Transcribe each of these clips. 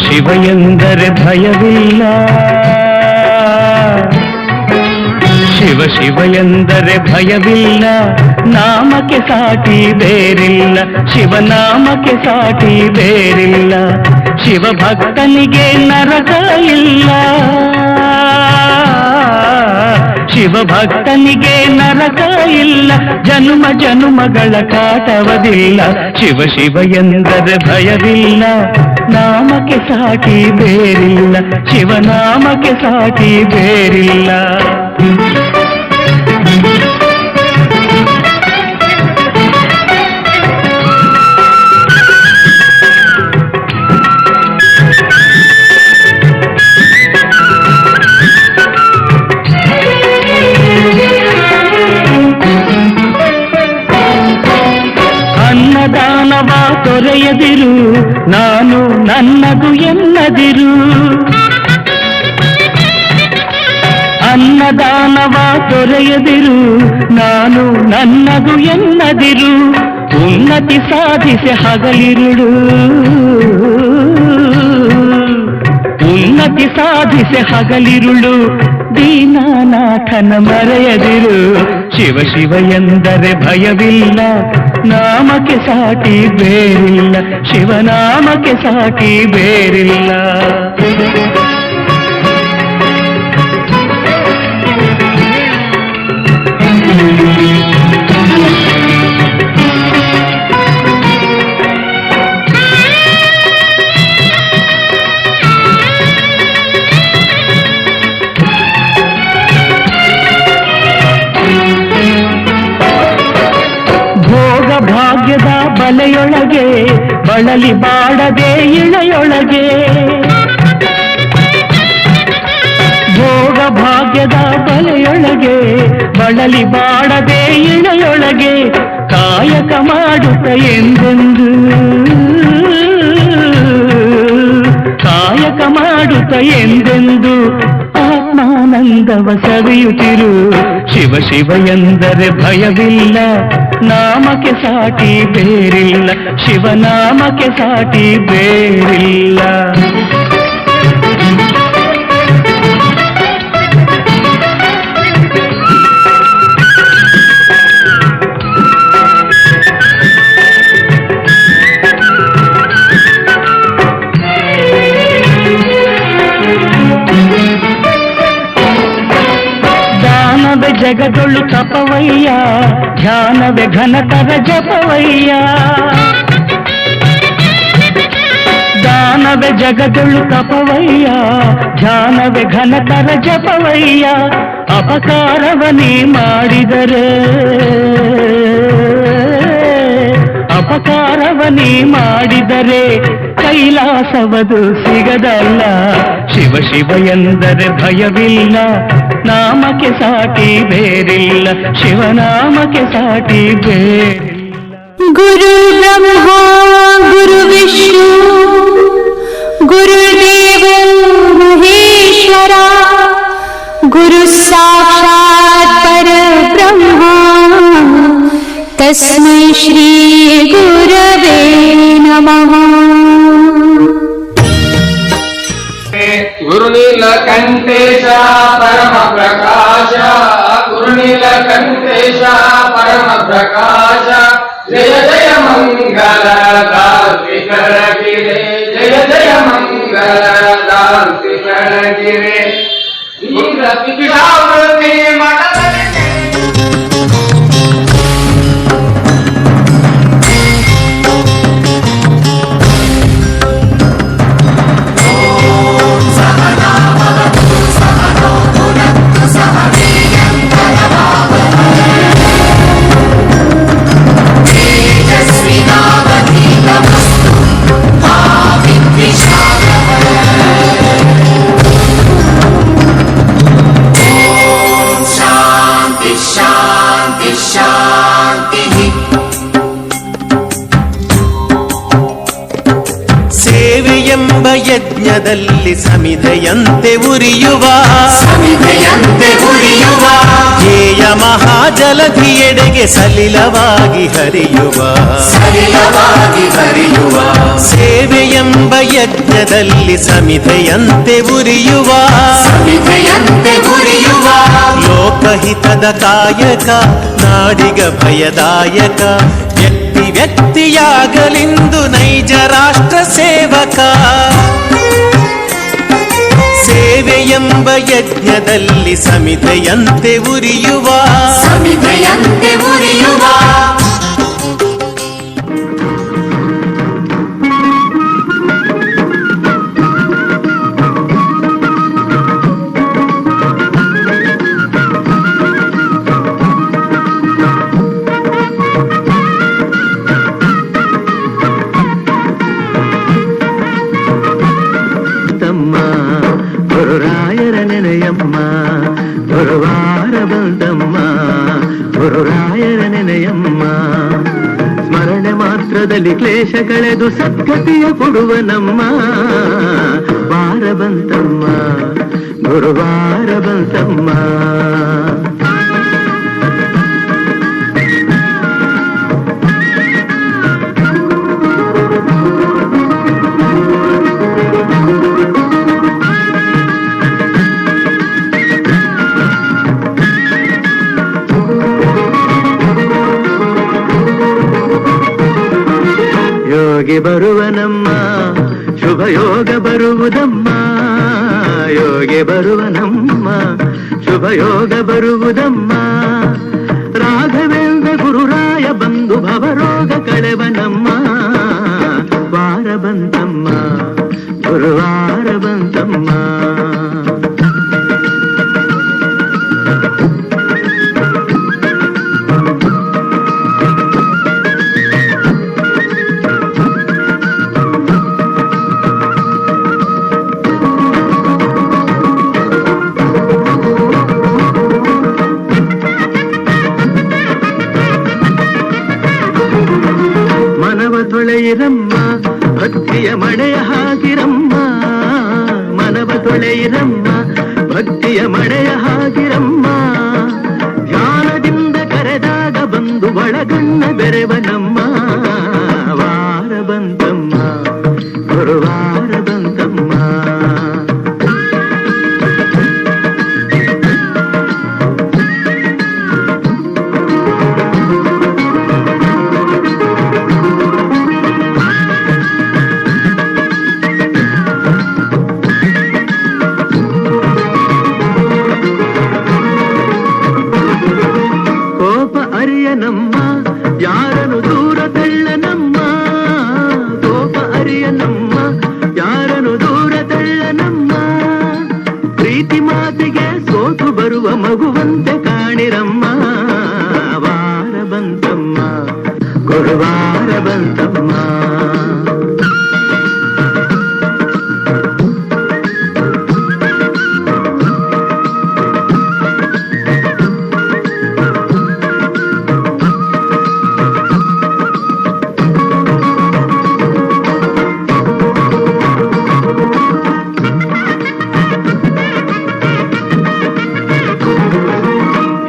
ಶಿವ ಎಂದರೆ ಭಯವಿಲ್ಲ, ಶಿವ ಶಿವ ಎಂದರೆ ಭಯವಿಲ್ಲ, ನಾಮಕ್ಕೆ ಸಾಟಿ ಬೇರಿಲ್ಲ, ಶಿವನಾಮಕ್ಕೆ ಸಾಟಿ ಬೇರಿಲ್ಲ, ಶಿವ ಭಕ್ತನಿಗೆ ನರಕ ಇಲ್ಲ, ಶಿವ ಭಕ್ತನಿಗೆ ನರಕ ಇಲ್ಲ, ಜನುಮ ಜನುಮಗಳ ಕಾಟವದಿಲ್ಲ, ಶಿವ ಶಿವ ಎಂದರೆ ಭಯವಿಲ್ಲ, ನಾಮಕ್ಕೆ ಸಾಟಿ ಬೇರಿಲ್ಲ, ಶಿವನಾಮಕ್ಕೆ ಸಾಟಿ ಬೇರಿಲ್ಲ. ಅನ್ನದಾನವ ತೊರೆಯದಿರು, ನಾನು ನನ್ನದು ಎನ್ನದಿರು, ಅನ್ನದಾನವ ತೊರೆಯದಿರು, ನಾನು ನನ್ನದು ಎನ್ನದಿರು, ಉನ್ನತಿ ಸಾಧಿಸಿ ಹಗಲಿರುಳು, ಉನ್ನತಿ ಸಾಧಿಸಿ ಹಗಲಿರುಳು, ದೀನನಾಥನ ಮರೆಯದಿರು, ಶಿವ ಶಿವ ಎಂದರೆ ಭಯವಿಲ್ಲ, ನಾಮಕ್ಕೆ ಸಾಟಿ ಬೇರಿಲ್ಲ, ಶಿವನಾಮಕ್ಕೆ ಸಾಟಿ ಬೇರಿಲ್ಲ. ಭಾಗ್ಯದ ಬಲೆಯೊಳಗೆ ಬಳಲಿ ಬಾಡದೆ ಇಳೆಯೊಳಗೆ, ಭೋಗ ಭಾಗ್ಯದ ಬಲೆಯೊಳಗೆ ಬಳಲಿ ಬಾಡದೆ ಇಳೆಯೊಳಗೆ, ಕಾಯಕ ಮಾಡುತ್ತ ಎಂದೆಂದು, ಕಾಯಕ ಮಾಡುತ್ತ ಎಂದೆಂದು ಆತ್ಮಾನಂದವ ಸವಿಯುತ್ತಿರು, ಶಿವ ಶಿವ ಎಂದರೆ ಭಯವಿಲ್ಲ, ನಾಮಕ್ಕೆ ಸಾಟಿ ಬೇರಿಲ್ಲ, ಶಿವನಾಮಕ್ಕೆ ಸಾಟಿ ಬೇರಿಲ್ಲ. ದಾನವೇ ಜಗದೊಳು ತಪವಯ್ಯ, ಧ್ಯಾನವೇ ಘನತರ ಜಪವಯ್ಯ, ದಾನವೇ ಜಗದೊಳು ತಪವಯ್ಯ, ಧ್ಯಾನವೇ ಘನತರ ಜಪವಯ್ಯ, ಅಪಕಾರವನೇ ಮಾಡಿದರೆ, ಅಪಕಾರವನೇ ಮಾಡಿದರೆ ಕೈಲಾಸವದು ಸಿಗದಲ್ಲ, ಶಿವ ಶಿವ ಎಂದರೆ ಭಯವಿಲ್ಲ, ನಾಮಕ್ಕೆ ಸಾಟಿ ಬೇರಿಲ್ಲ, ಶಿವನಾಮಕ್ಕೆ ಸಾಟಿ ಬೇರಿಲ್ಲ. ಗುರು ಬ್ರಹ್ಮ ಗುರು ವಿಷ್ಣು ಗುರುದೇವೋ ಮಹೇಶ್ವರ, ಗುರು ಸಾಕ್ಷಾತ್ ಪರಬ್ರಹ್ಮ, ತಸ್ಮೈ ಶ್ರೀ ಗುರವೇ ನಮಃ. ಗುರುನೀಲಕಂಠೇಶ ಪರಮ ಪ್ರಕಾಶ, ಗುರುನೀಲಕಂಠೇಶ ಪರಮ ಪ್ರಕಾಶ, ಜಯ ಜಯ ಮಂಗಲ ದಾಲ್ತಿ ಬೆಳಗಿರೆ, ಜಯ ಜಯ ಮಂಗಲ ದಾಲ್ತಿ ಬೆಳಗಿರೆ. ಭಿಕ್ಷಾವೃತಿ ಮಠದಲ್ಲಿ तेजस्विनावधीतमस्तु मा विद्विषावः. ಶಾಂತಿ ಶಾಂತಿ. ಸೇವೆಯೆಂಬ ಯಜ್ಞದಲ್ಲಿ ಸಮಿಧೆಯಂತೆ ಉರಿಯುವ ಧ್ಯೇಯ ಮಹಾಜಲಧಿಯೆಡೆಗೆ ಸಲಿಲವಾಗಿ ಹರಿಯುವ ಸೇವೆಯೆಂಬ ಯಜ್ಞದಲ್ಲಿ ಸಮಿಧೆಯಂತೆ ಉರಿಯುವ ಲೋಕಹಿತದ ಕಾಯಕ ನಾಡಿಗ ಭಯದಾಯಕ ವ್ಯಕ್ತಿಯಾಗಲಿಂದು ನೈಜ ರಾಷ್ಟ್ರ ಸೇವಕ ಸೇವೆಯೆಂಬ ಯಜ್ಞದಲ್ಲಿ ಸಮಿಧೆಯಂತೆ ಉರಿಯುವ ಗುರುರಾಯರ ನೆನೆಯಮ್ಮ ಗುರುವಾರ ಬಂದಮ್ಮ ಗುರುರಾಯರ ನೆನೆಯಮ್ಮ ಸ್ಮರಣೆ ಮಾತ್ರದಲ್ಲಿ ಕ್ಲೇಶ ಕಳೆದು ಸದ್ಗತಿಯ ಕೊಡುವ ನಮ್ಮ ವಾರ ಬಂತಮ್ಮ ಗುರುವಾರ ಬಂತಮ್ಮ. ಯೋಗಿ ಬರುವ ನಮ್ಮ ಶುಭ ಯೋಗ ಬರುವುದಮ್ಮ ಯೋಗಿ ಬರುವ ನಮ್ಮ ಶುಭ ಯೋಗ ಬರುವುದಮ್ಮ ರಾಘವೇಂದ್ರ ಗುರುರಾಯ ಬಂದು ಭವರೋಗ ಕಳೆವ ನಮ್ಮ ವಾರ ಬಂತಮ್ಮ ಗುರುವಾರ ಬಂತಮ್ಮ. ತೊಳೆಯಿರಮ್ಮ ಭಕ್ತಿಯ ಮಳೆಯ ಹಾಕಿರಮ್ಮ ಮನವ ತೊಳೆಯಿರಮ್ಮ ಭಕ್ತಿಯ ಮಳೆಯ ಹಾಕಿರಮ್ಮ ಧ್ಯಾನದಿಂದ ಕರೆದಾಗ ಬಂದು ಒಳಗಣ್ಣ ಬೆರೆವ ನಮ್ಮ ವಾರ ಬಂತಮ್ಮ ಗುರುವಾರ ಬಂತಮ್ಮ. ನಮ್ಮ ಯಾರನು ದೂರ ತಳ್ಳನಮ್ಮ ಕೋಪ ಅರಿಯನಮ್ಮ ಯಾರನು ದೂರ ತಳ್ಳನಮ್ಮ ಪ್ರೀತಿ ಮಾತಿಗೆ ಸೋತು ಬರುವ ಮಗುವಂತೆ ಕಾಣಿರಮ್ಮ ವಾರ ಬಂತಮ್ಮ ಗುರುವಾರ ಬಂತಮ್ಮ.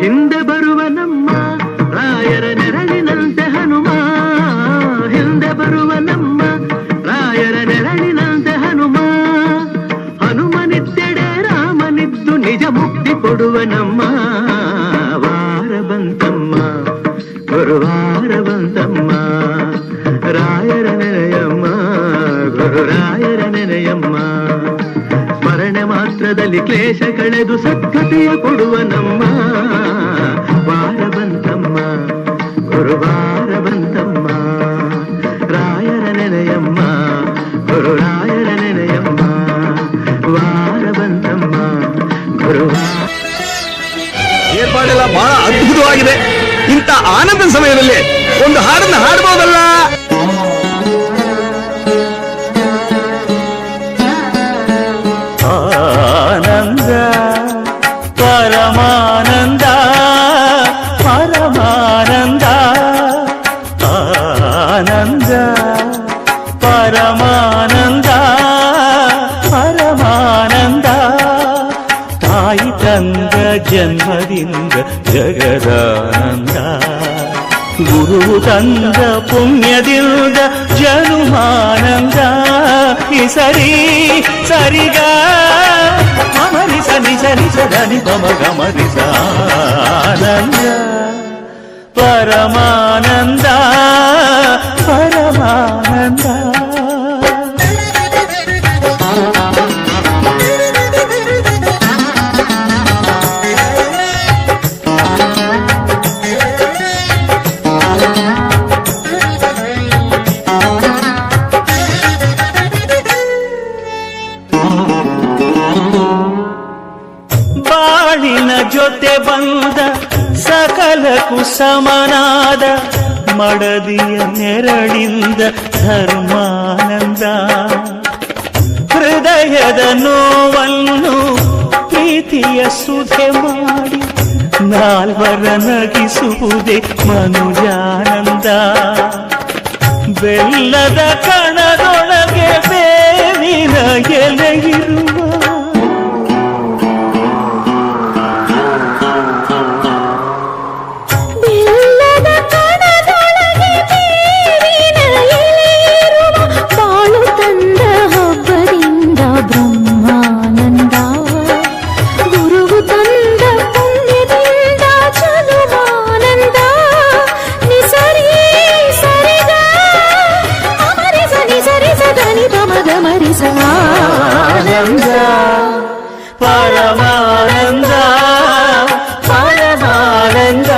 ಹಿಂದೆ ಬರುವ ನಮ್ಮ ರಾಯರ ನೆರಳಿನಂತೆ ಹನುಮ ಹಿಂದೆ ಬರುವ ನಮ್ಮ ರಾಯರ ನೆರಳಿನಂತೆ ಹನುಮ ಹನುಮನಿತ್ತೆಡೆ ರಾಮನಿದ್ದು ನಿಜ ಮುಕ್ತಿ ಕೊಡುವ ನಮ್ಮ ವಾರ ಬಂತಮ್ಮ ಗುರುವಾರ ಬಂತಮ್ಮ. ರಾಯರ ನೆನೆಯಮ್ಮ ಗುರುರಾಯರ ನೆನೆಯಮ್ಮ ಸ್ಮರಣೆ ಮಾತ್ರದಲ್ಲಿ ಕ್ಲೇಶ ಕಳೆದು ಸದ್ಗತಿಯ ಕೊಡುವ ನಮ್ಮ ವಾರ ಬಂತಮ್ಮ ಗುರುವಾರ ಬಂತಮ್ಮ. ರಾಯರ ನೆನೆಯಮ್ಮ ಗುರುರಾಯರ ನೆನೆಯಮ್ಮ ವಾರ ಬಂತಮ್ಮ ಗುರುವಾರ. ಏರ್ಪಾಡೆಲ್ಲ ಬಹಳ ಅದ್ಭುತವಾಗಿದೆ. ಇಂಥ ಆನಂದ ಸಮಯದಲ್ಲಿ ಒಂದು ಹಾಡನ್ನು ಹಾಡಬಹುದಲ್ಲ? ಆನಂದ ಪರಮಾನಂದ ಜನ್ಮದಿಂದ ಜಗದಾನಂದ. ಗುರು ತಂದ ಪುಣ್ಯದಿಂದ ಜನುಮಾನಂದ. ಈ ಸರಿ ಸರಿಗ ಮಮರಿ ಸನಿ ಸರಿ ಸದನಿ ಪಮ ಗಮರಿಸ ಆನಂದ ಪರಮಾನಂದ ಪರಮಾನಂದ. ಬಾಳಿನ ಜೊತೆ ಬಂದ ಸಕಲಕ್ಕೂ ಸಮನಾದ ಮಡದಿಯ ನೆರಳಿಂದ ಧರ್ಮಾನಂದ. ಹೃದಯದ ನೋವನ್ನು ಪ್ರೀತಿಯ ಸುಧೆ ಮಾಡಿ ನಾಲ್ವರ ನಗಿಸುವುದೇ ಮನುಜಾನಂದ. ಬೆಲ್ಲದ ಕಣದೊಳಗೆ ಬೇವಿನ ಎಲೆಯಿರುವ ಆನಂದ ಪರಮಾನಂದ ಪರಮಾನಂದ.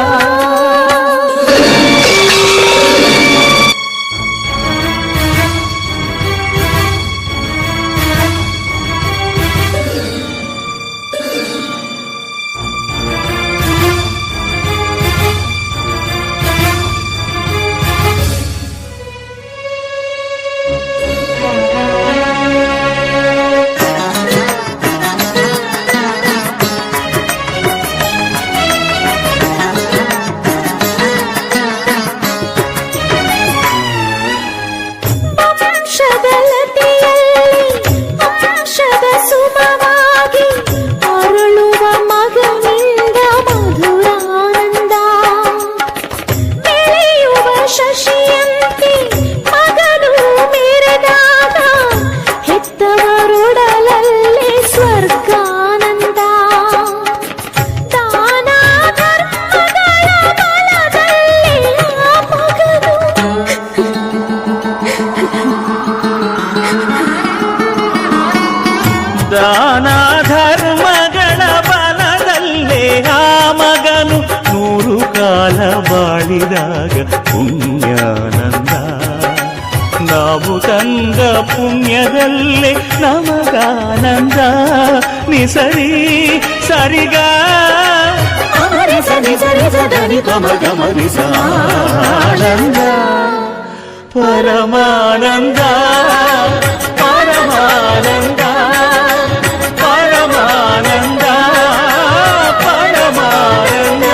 ದಾನ ಧರ್ಮಗಳ ಬಲದಲ್ಲೇ ಆ ಮಗನು 100 ಕಾಲ ಬಾಳಿದಾಗ ಪುಣ್ಯಾನಂದ. ನಾವು ತಂದ ಪುಣ್ಯದಲ್ಲೇ ನಮಗಾನಂದ. ನಿಸರಿ ಸರಿಗ ಸರಿ ಸರಿ ಸದನಿ ಪಮ ಗಮರಿಸ ಆನಂದ ಪರಮಾನಂದ ಪರಮಾನಂದ ಪರಮಾನಂದ ಪರಮಾನಂದ.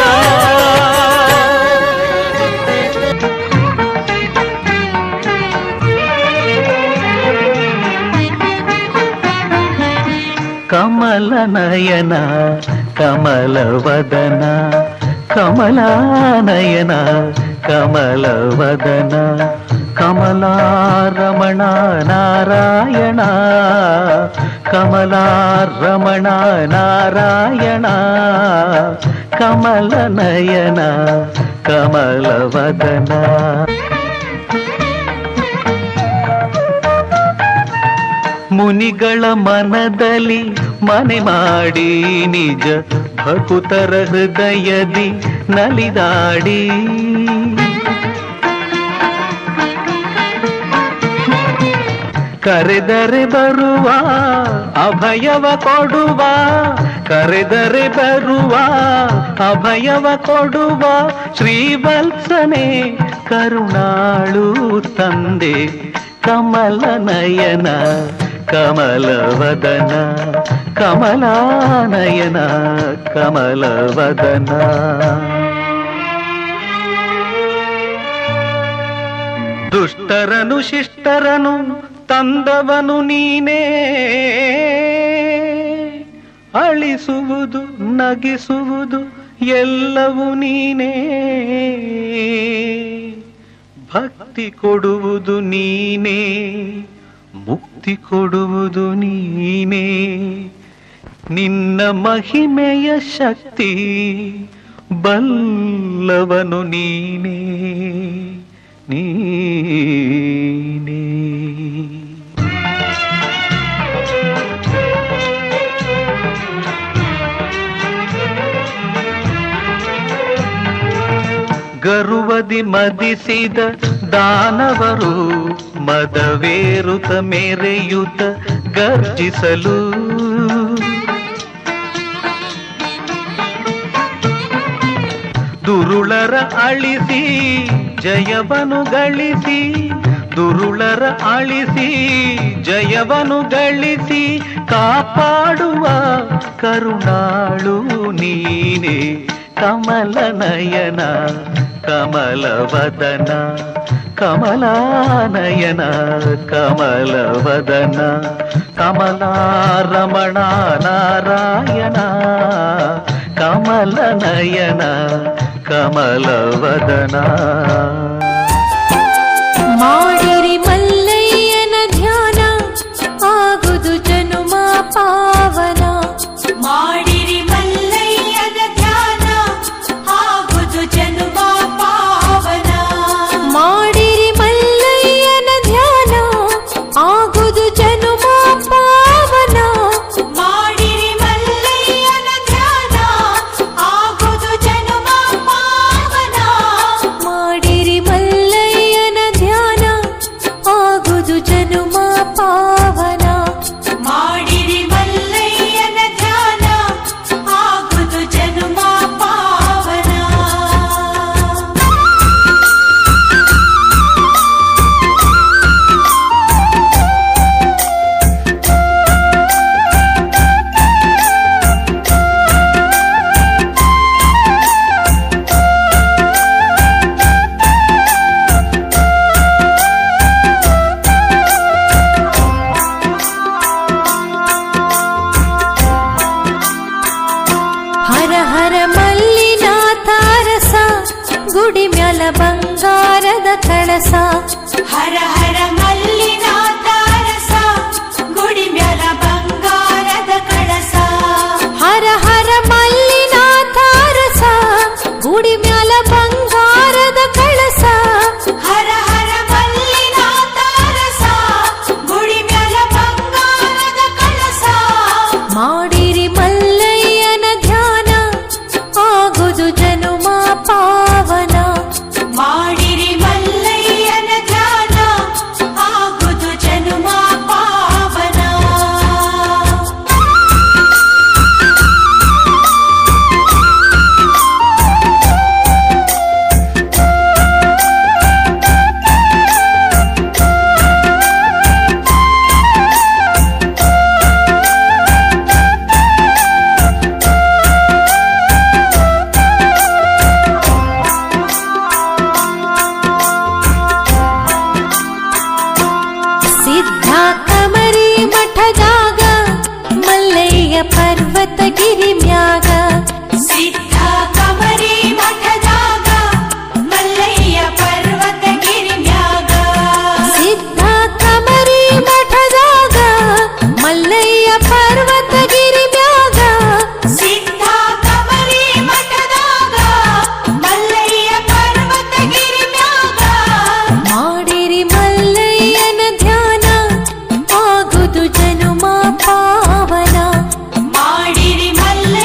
ಕಮಲ ನಯನ ಕಮಲವದನ ಕಮಲಾನಯನ ಕಮಲವದನ ಕಮಲಾರಮಣ ನಾರಾಯಣ ಕಮಲಾರಮಣ ನಾರಾಯಣ ಕಮಲನಯನ ಕಮಲವದನ. ಮುನಿಗಳ ಮನದಲ್ಲಿ ಮನೆ ಮಾಡಿ ನಿಜ ಭಕುತರ ಹೃದಯದಿ ನಲಿದಾಡಿ ಕರೆದರೆ ಬರುವ ಅಭಯವ ಕೊಡುವ ಕರೆದರೆ ಬರುವ ಅಭಯವ ಕೊಡುವ ಶ್ರೀವತ್ಸನೆ ಕರುಣಾಳು ತಂದೆ ಕಮಲನಯನ ಕಮಲವದನ ಕಮಲಾನಯನ ಕಮಲವದನ. ದುಷ್ಟರನು ಶಿಷ್ಟರನು ತಂದವನು ನೀನೇ ಅಳಿಸುವುದು ನಗಿಸುವುದು ಎಲ್ಲವೂ ನೀನೇ, ಭಕ್ತಿ ಕೊಡುವುದು ನೀನೇ, ಮುಕ್ತಿ ಕೊಡುವುದು ನೀನೇ. ನಿನ್ನ ಮಹಿಮೆಯ ಶಕ್ತಿ ಬಲ್ಲವನು ನೀನೇ ನೀನೇ. ಗರುವದಿ ಮದಿಸಿದ ದಾನವರು ಮದವೇರುತ ಮೆರೆಯುತ ಗರ್ಜಿಸಲು, ದುರುಳರ ಅಳಿಸಿ ಜಯವನು ಗಳಿಸಿ, ದುರುಳರ ಅಳಿಸಿ ಜಯವನು ಗಳಿಸಿ ಕಾಪಾಡುವ ಕರುಣಾಳು ನೀನೆ. ಕಮಲ ನಯನ ಕಮಲವದನ, ಕಮಲಾನಯನ ಕಮಲವದನ, ಕಮಲಾರಮಣ ನಾರಾಯಣ, ಕಮಲ ನಯನ ಕಮಲವದನ. ಮಾಡಿರಿ ಮಲ್ಲಯ್ಯನ ಧ್ಯಾನ ಆಗುದು ಜನುಮ ಪಾವನ. ಮಾಡಿರಿ ಮಲ್ಲಯ್ಯನ ಧ್ಯಾನ ಆಗುದು ಜನುಮ ಪಾವನ. ಮಾಡಿರಿ ಮಲ್ಲಯ್ಯನ ಧ್ಯಾನ ಆಗುದು ಜನುಮ ಪಾವನ. ಮಾಡಿರಿ ಮಲ್ಲಯ್ಯನ ಧ್ಯಾನ ಆಗುದು ಜನುಮ ಪಾವನ. ಮಾಡಿರಿ ಮಲ್ಲಯ್ಯನ ಧ್ಯಾನ ಆಗುದು ಜನುಮ ಪಾವನ. ಮಾಡಿರಿ ಮಲ್ಲಯ್ಯನ ಧ್ಯಾನ ಆಗುದು ಜನುಮ ಪಾವನ. ಹರ ಹರ ಮಲ್ಲಿನಾಥ ರಸ ಗುಡಿ ಮ್ಯಾಲ ಬಂಗಾರದ ಕಳಸ. ಹರ ಹರ ಮಲ್ಲಿನಾಥ ರಸ ಗುಡಿ ಮ್ಯಾಲ ಬಂಗಾರದ ಕಳಸ. ಹರ ಹರ ಮಲ್ಲಿನಾಥ ರಸ ಗುಡಿ ಮ್ಯಾಲ ಬಂಗಾರದ ಕಳಸ. ಹರ ಹರ ಮಲ್ಲಿನಾಥ ರಸ ಗುಡಿ ಮ್ಯಾಲ ಬಂಗಾರದ ಕಳಸ. ಮಾಡಿರಿ ಮಲ್ಲಯ್ಯನ ಧ್ಯಾನ ಆಗುದು ಜನುಮ ಪಾವನ. ಮಾಡಿರಿ ಮಲ್ಲಯ್ಯನ ಧ್ಯಾನ ಆಗುದು ಜನುಮ ಪಾವನ. ಸಿದ್ಧ ಕಮರಿ ಮಠದಾಗ ಮಲ್ಲಯ್ಯ ಪರ್ವತಗಿರಿ ಮ್ಯಾಗ. ಸಿದ್ಧ ಕಮರಿ ಮಠದಾಗ ಮಲ್ಲಯ್ಯ ಪರ್ವತಗಿರಿ ಮ್ಯಾಗ. ಸಿದ್ಧ ಕಮರಿ ಮಠದಾಗ ಮಲ್ಲಯ್ಯ ಪರ್ವತಗಿರಿ ಮ್ಯಾಗ. ಸಿದ್ಧ ಕಮರಿ ಮಠದಾಗ ಮಲ್ಲಯ್ಯ ಪರ್ವತಗಿರಿ ಮ್ಯಾಗ. ಮಾಡಿರಿ ಮಲ್ಲಯ್ಯನ ಧ್ಯಾನ ಆಗುದು ಜನುಮ ಪಾವನ. ಮಾಡಿರಿ ಮಲ್ಲಯ್ಯನ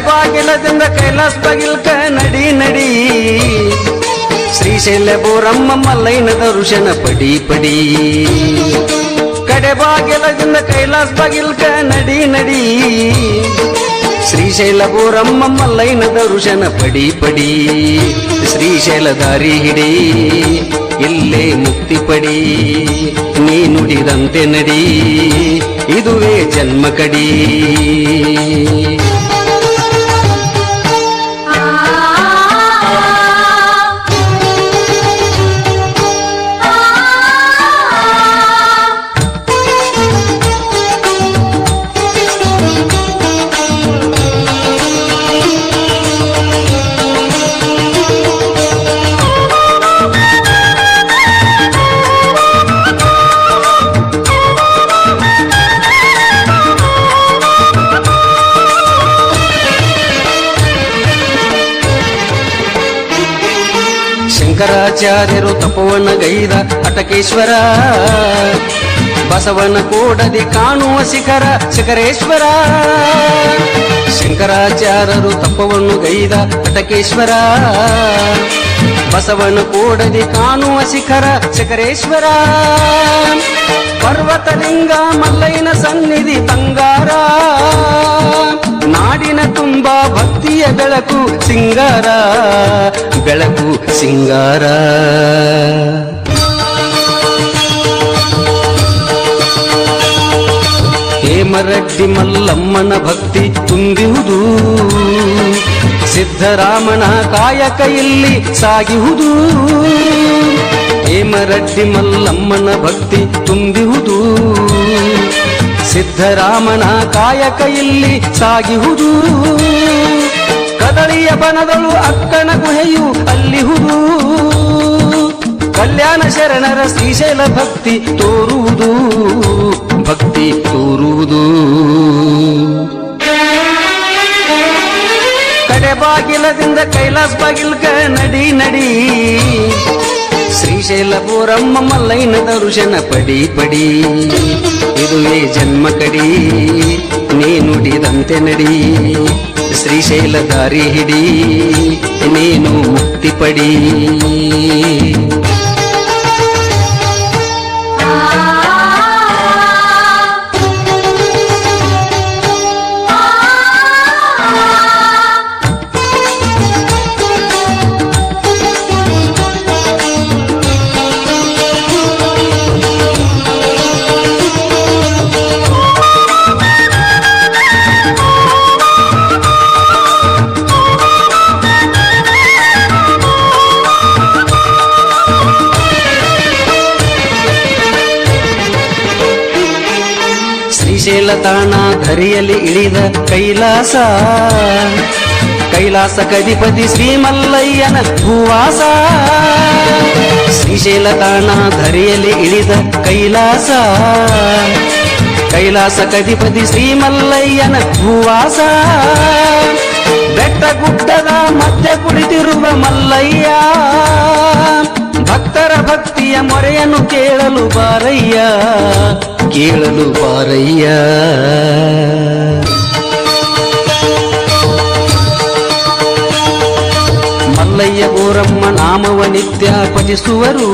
ಬಾಗಿಲದಿಂದ ಕೈಲಾಸ ಬಾಗಿಲ್ಕ ನಡಿ ನಡಿ ಶ್ರೀಶೈಲ ಬೋರಮ್ಮ ಮಲ್ಲೈನ ದರ್ಶನ ಪಡಿ ಪಡಿ ಕಡೆ ಬಾಗಿಲದಿಂದ ಕೈಲಾಸ ಬಾಗಿಲ್ಕ ನಡಿ ನಡಿ ಶ್ರೀಶೈಲ ಬೋರಮ್ಮ ಮಲ್ಲೈನ ದರ್ಶನ ಪಡಿ ಪಡಿ ಶ್ರೀಶೈಲ ದಾರಿ ಹಿಡಿ ಇಲ್ಲೇ ಮುಕ್ತಿ ಪಡಿ ನೀ ನುಡಿದಂತೆ ನಡಿ ಇದುವೇ ಜನ್ಮ ಕಡಿ ಶಂಕರಾಚಾರ್ಯರು ತಪವನ ಗೈದ ಹಟಕೇಶ್ವರ ಬಸವನ ಕೋಡದಿ ಕಾಣುವ ಶಿಖರ ಶಿಖರೇಶ್ವರ ಶಂಕರಾಚಾರ್ಯರು ತಪವನ್ನು ಗೈದ ಹಟಕೇಶ್ವರ ಬಸವನ ಕೋಡದಿ ಕಾಣುವ ಶಿಖರ ಶಿಖರೇಶ್ವರ ಪರ್ವತಲಿಂಗ ಮಲ್ಲೈನ ಸನ್ನಿಧಿ ಬಂಗಾರ ನಾಡಿನ ತುಂಬ ಭಕ್ತಿಯ ಬೆಳಕು ಸಿಂಗಾರ ಬೆಳಕು ಸಿಂಗಾರ ಹೇಮರೆಡ್ಡಿ ಮಲ್ಲಮ್ಮನ ಭಕ್ತಿ ತುಂಬಿಹುದು ಸಿದ್ಧರಾಮನ ಕಾಯಕ ಇಲ್ಲಿ ಸಾಗಿಹುದು ಹೇಮರೆಡ್ಡಿ ಮಲ್ಲಮ್ಮನ ಭಕ್ತಿ ತುಂಬಿಹುದು ಸಿದ್ಧರಾಮನ ಕಾಯಕ ಇಲ್ಲಿ ಸಾಗಿಹುದು ಕದಳಿಯ ಬನದಳು ಅಕ್ಕನ ಗುಹೆಯು ಅಲ್ಲಿಹುದು ಕಲ್ಯಾಣ ಶರಣರ ಶ್ರೀಶೈಲ ಭಕ್ತಿ ತೋರುವುದು ಭಕ್ತಿ ತೋರುವುದು ಕಡೆ ಬಾಗಿಲದಿಂದ ಕೈಲಾಸ ಬಾಗಿಲ್ಕ ನಡಿ ನಡಿ ಶ್ರೀಶೈಲ ಬೋರಮ್ಮ ಮಲ್ಲೈನ ದರ್ಶನ ಪಡಿ ಪಡಿ ಇದುವೇ ಜನ್ಮ ಕಡಿ ನೀ ನುಡಿದಂತೆ ನಡಿ ಶ್ರೀಶೈಲ ದಾರಿ ಹಿಡಿ ನೀನು ಮುಕ್ತಿ ಪಡಿ ಶ್ರೀಶೈಲ ತಾಣ ಧರಿಯಲ್ಲಿ ಇಳಿದ ಕೈಲಾಸ ಕೈಲಾಸ ಕಧಿಪತಿ ಶ್ರೀಮಲ್ಲಯ್ಯನ ಭೂವಾಸ ಶ್ರೀಶೈಲ ತಾಣ ಧರಿಯಲ್ಲಿ ಇಳಿದ ಕೈಲಾಸ ಕೈಲಾಸ ಕಧಿಪತಿ ಶ್ರೀಮಲ್ಲಯ್ಯನ ಭೂವಾಸ ಬೆಟ್ಟ ಗುಡ್ಡದ ಮಧ್ಯೆ ಕುಳಿತಿರುವ ಮಲ್ಲಯ್ಯ ಭಕ್ತರ ಭಕ್ತಿಯ ಮೊರೆಯನ್ನು ಕೇಳಲು ಬಾರಯ್ಯ ಕೇಳಲು ಬಾರಯ್ಯ ಮಲ್ಲಯ್ಯ ಬೋರಮ್ಮ ನಾಮವ ನಿತ್ಯ ಪಠಿಸುವರು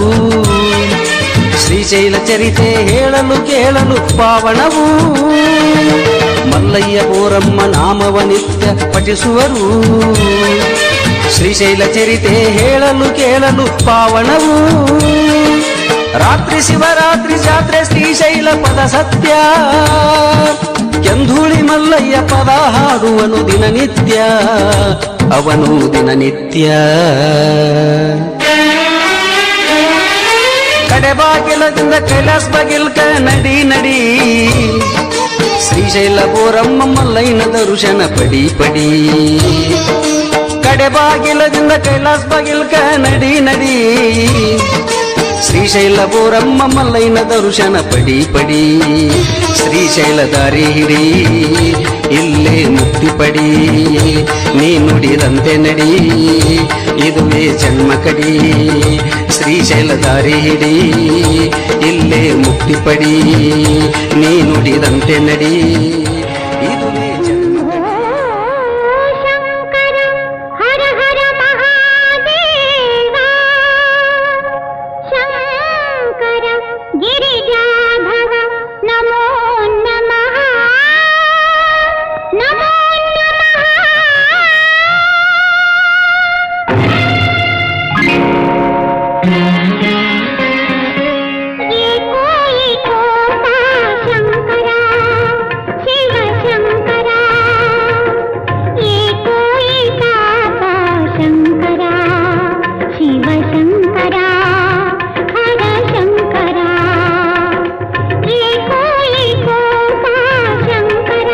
ಶ್ರೀಶೈಲ ಚರಿತೆ ಹೇಳಲು ಕೇಳಲು ಪಾವನವು ಮಲ್ಲಯ್ಯ ಬೋರಮ್ಮ ನಾಮವ ನಿತ್ಯ ಪಠಿಸುವರು ಶ್ರೀಶೈಲ ಚರಿತೆ ಹೇಳಲು ಕೇಳಲು ಪಾವನವು ರಾತ್ರಿ ಶಿವರಾತ್ರಿ ಜಾತ್ರೆ ಶ್ರೀಶೈಲ ಪದ ಸತ್ಯ ಕೆಂಧೂಳಿ ಮಲ್ಲಯ್ಯ ಪದ ಹಾಡುವನು ದಿನನಿತ್ಯ ಅವನು ದಿನನಿತ್ಯ ಕಡೆ ಬಾಗಿಲದಿಂದ ಕೈಲಾಸ ಬಾಗಿಲ್ಕ ನಡಿ ನಡಿ ಶ್ರೀಶೈಲ ಬೋರಮ್ಮ ಮಲ್ಲಯ್ಯನ ದರ್ಶನ ಪಡಿ ಪಡಿ ಕಡೆ ಬಾಗಿಲದಿಂದ ಕೈಲಾಸ ಬಾಗಿಲ್ಕ ನಡಿ ನಡಿ ಶ್ರೀಶೈಲ ಬೋರಮ್ಮ ಮಲ್ಲಯ್ಯನ ದರ್ಶನ ಪಡಿ ಪಡಿ ಶ್ರೀಶೈಲ ದಾರಿ ಹಿಡಿ ಇಲ್ಲೇ ಮುಕ್ತಿ ಪಡಿ ನೀ ನುಡಿದಂತೆ ನಡಿ ಇದುವೇ ಜನ್ಮ ಕಡಿ ಶ್ರೀಶೈಲ ದಾರಿ ಹಿಡಿ ಇಲ್ಲೇ ಮುಕ್ತಿ ಪಡಿ ನೀ ನುಡಿದಂತೆ ನಡಿ ಇದುವೇ ಜನ್ಮ ಶಂಕರ ಹರ ಹರ ಮಹಾದೇವ ಶಂಕರ ಗಿರಿಜಾಧವ ನಮೋ ನಮಃ ನಮೋ ಏಕೋ ಏಕೋ ಶಂಕರ ಶಿವ ಶಂಕರ ಏಕೋ ಏಕಾಕ ಶಂಕರ ಶಿವ ಶಂಕರ ಹರ ಶಂಕರ ಏಕೋ ಏಕೋ ಶಂಕರ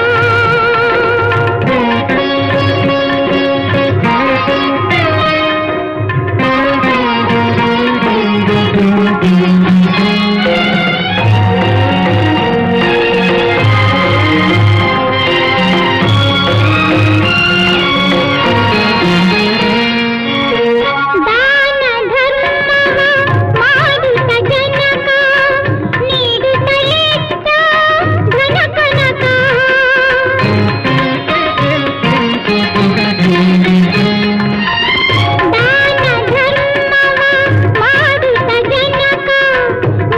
ದಾನ ಧರ್ಮವ ಮಾಡುತ್ತ ಜನಕ ನೀಡುತ್ತಲಿದ್ದ ಘನ ಕನಕ ದಾನ ಧರ್ಮವ ಮಾಡುತ್ತ ಜನಕ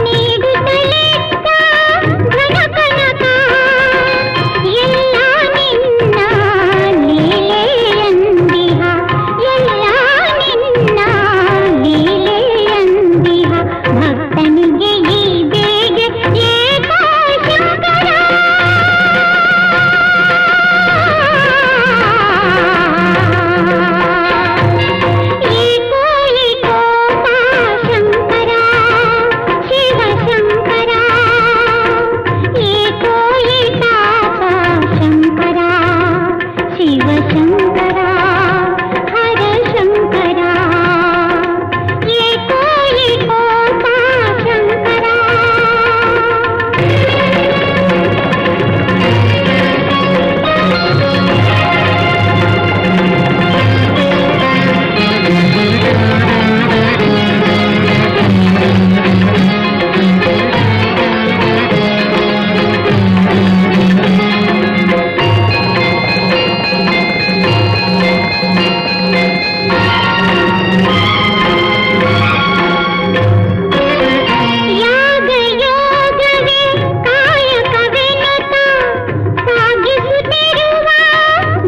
ನೀಡುತ್ತಲಿದ್ದ ಘನ ಕನಕ ಎಲ್ಲ ನಿನ್ನ ಲೀಲೆಯಂದಿಹ ಎಲ್ಲ ನಿನ್ನ ಲೀಲೆಯಂದಿಹ ಭಕ್ತನಿಗೆ ಈ ಬೇಗೆ ಏಕೋ ಶಂಕರ ಏಕೋ ಏಕೋ ಶಂಕರ ಶಿವ ಶಂಕರ ಏಕೋ ಏಕಾಕ ಶಂಕರ ಶಿವ ಶಂಕರ ಹರ ಶಂಕರ ಏಕೋ ಏಕೋ ಶಂಕರ ಯಾಗ ಯೋಗವೇ ಕಾಯಕವೆನುತ ಸಾಗಿಸುತ್ತಿರುವ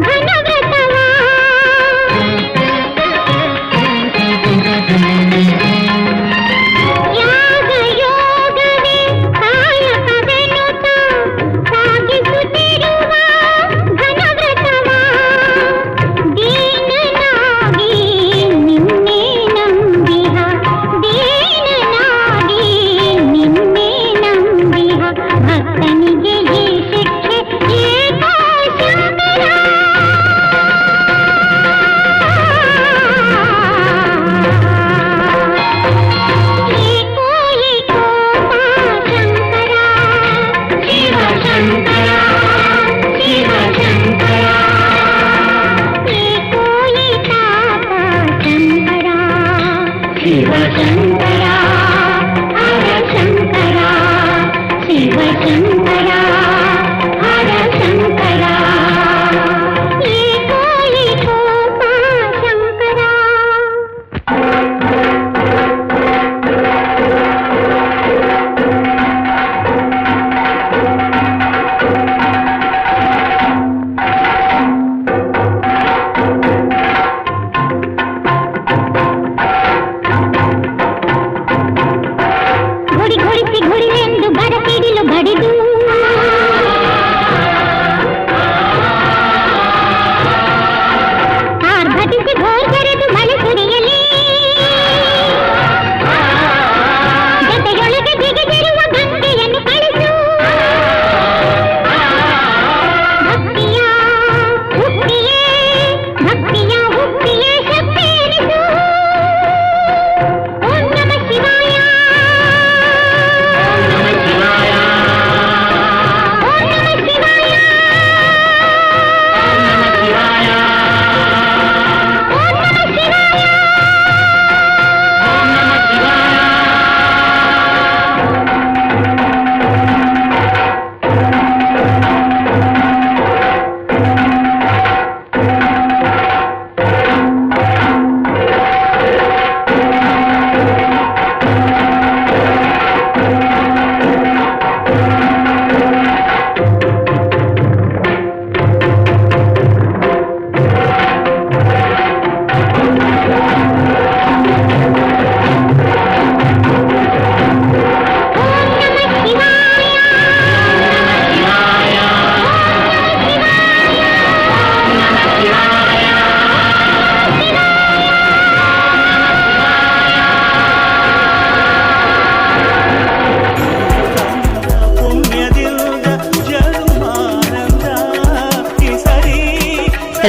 ಘನವ್ರತವ ಯಾಗ ಯೋಗವೇ ಕಾಯಕವೆನುತ ಸಾಗಿಸುತ್ತಿರುವ ಘನವ್ರತವ ದೀನನಾಗಿ ನಿನ್ನೆ ನಂಬಿಹ ದೀನನಾಗಿ ನಿನ್ನೆ ನಂಬಿಹ ಭಕ್ತನಿಗೆ ಈ ಶಿಕ್ಷೆ ಏಕೋ ಶಂಕರ ಏಕೋ ಏಕೋ ಶಂಕರ ಶಿವ ಶಂಕರ ಶಿವ ಶಂಕರ ಏಕೋ ಏಕಾಕ ಶಂಕರ ಶಿವ ಶಂಕರ ಹರ ಶಂಕರ ಶಿವ ಶಂಕರ ಹರ ಶಂಕರ ಏಕೋ ಏಕೋ ಶಂಕರ